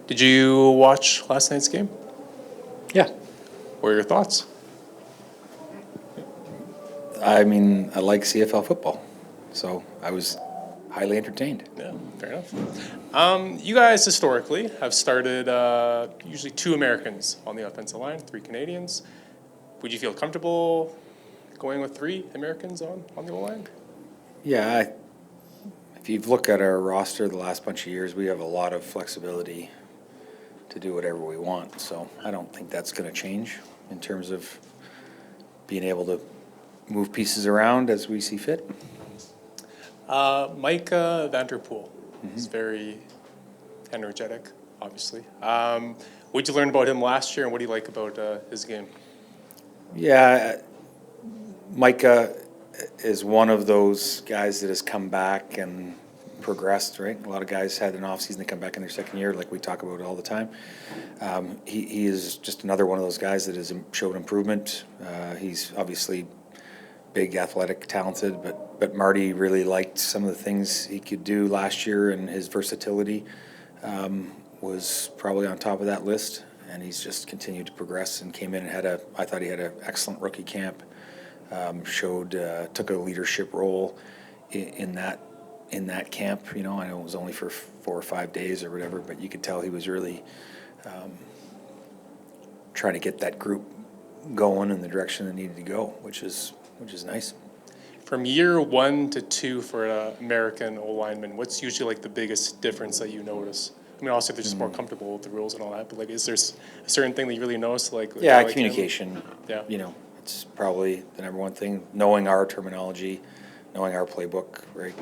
Did you watch last night's game? Yeah. What are your thoughts? I mean, I like CFL football, so I was highly entertained. Yeah, fair enough. You guys historically have started usually 2 Americans on the offensive line, 3 Canadians. Would you feel comfortable going with 3 Americans on the O-line? Yeah, if you've looked at our roster the last bunch of years, we have a lot of flexibility to do whatever we want. So I don't think that's going to change in terms of being able to move pieces around as we see fit. Micah Vanderpool is very energetic, obviously. What did you learn about him last year, and what do you like about his game? Yeah, Micah is one of those guys that has come back and progressed, right? A lot of guys had an offseason, they come back in their second year, like we talk about all the time. He is just another one of those guys that has showed improvement. He's obviously big, athletic, talented, but Marty really liked some of the things he could do last year, and his versatility was probably on top of that list. And he's just continued to progress and came in and I thought he had an excellent rookie camp. Took a leadership role in that camp. You know, I know it was only for 4 or 5 days or whatever, but you could tell he was really trying to get that group going in the direction they needed to go, which is nice. From year 1 to 2 for an American O-lineman, what's usually like the biggest difference that you notice? I mean, also they're just more comfortable with the rules and all that, but like, is there a certain thing that you really notice? Yeah, like communication. Yeah. You know, it's probably the number one thing. Knowing our terminology, knowing our playbook, right?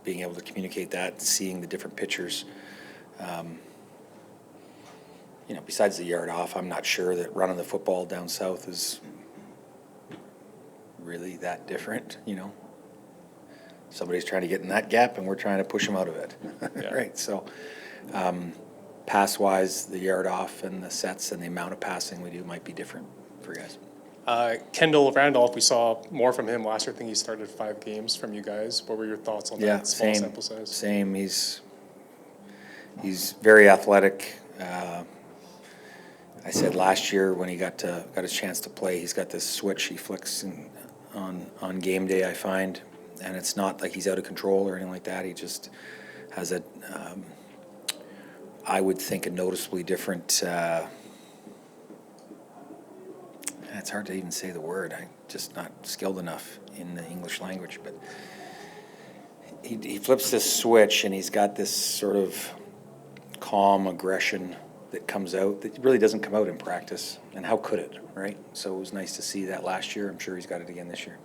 Being able to communicate that, seeing the different pictures. You know, besides the yard off, I'm not sure that running the football down south is really that different, you know. Somebody's trying to get in that gap and we're trying to push them out of it. Yeah. Right, so pass-wise, the yard off and the sets and the amount of passing we do might be different for guys. Kendall Randolph, we saw more from him last year. I think he started 5 games from you guys. What were your thoughts on that small sample size? Same. He's very athletic. I said last year when he got a chance to play, he's got this switch he flicks on game day, I find, and it's not like he's out of control or anything like that. He just has I would think a noticeably different. It's hard to even say the word. I'm just not skilled enough in the English language, but he flips this switch and he's got this sort of calm aggression that comes out that really doesn't come out in practice. And how could it, right? So it was nice to see that last year. I'm sure he's got it again this year.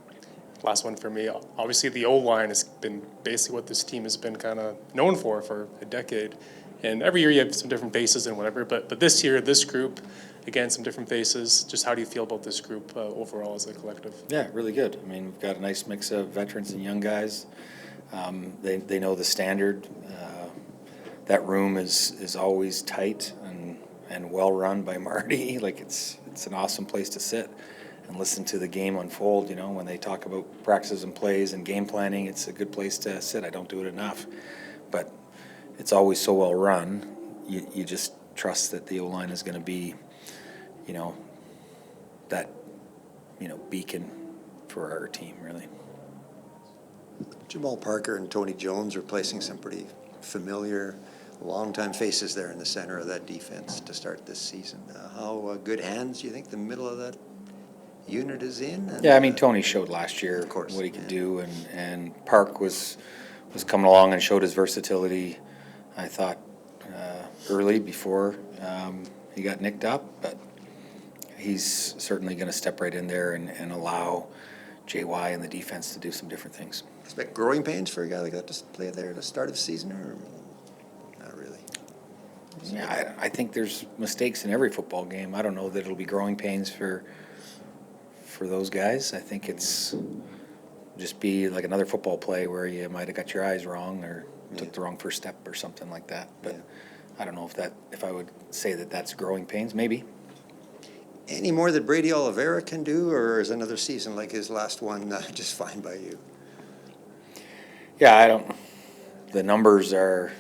Last one for me. Obviously, the O-line has been basically what this team has been kind of known for a decade. And every year you have some different faces and whatever. But this year, this group, again, some different faces. Just how do you feel about this group overall as a collective? Yeah, really good. I mean, we've got a nice mix of veterans and young guys. They know the standard. That room is always tight and well run by Marty. Like it's an awesome place to sit and listen to the game unfold. You know, when they talk about practices and plays and game planning, it's a good place to sit. I don't do it enough, but it's always so well run. You just trust that the O-line is going to be, you know, that, you know, beacon for our team, really. Jamal Parker and Tony Jones replacing some pretty familiar, long-time faces there in the center of that defense to start this season. How good hands do you think the middle of that unit is in? And, yeah, I mean, Tony showed last year of course, what he could do, and Park was coming along and showed his versatility, I thought, early before he got nicked up, but he's certainly going to step right in there and allow JY and the defense to do some different things. Expect growing pains for a guy like that to play there at the start of the season, or not really? Yeah, I think there's mistakes in every football game. I don't know that it'll be growing pains for those guys. I think it's just be like another football play where you might have got your eyes wrong or took the wrong first step or something like that. But I don't know if I would say that that's growing pains. Maybe. Any more that Brady Oliveira can do, or is another season like his last one just fine by you? Yeah, I don't. The numbers are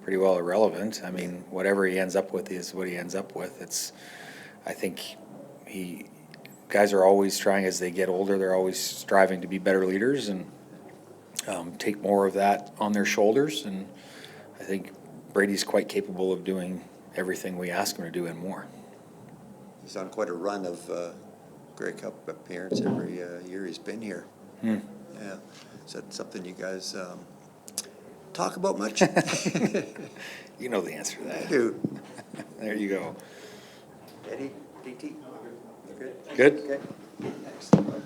pretty well irrelevant. I mean, whatever he ends up with is what he ends up with. I think guys are always trying, as they get older, they're always striving to be better leaders and take more of that on their shoulders. And I think Brady's quite capable of doing everything we ask him to do and more. He's on quite a run of Grey Cup appearance every year he's been here. Hmm. Yeah. Is that something you guys talk about much? You know the answer to that. Dude. There you go. Eddie, DT? Good? Good? Okay. Excellent.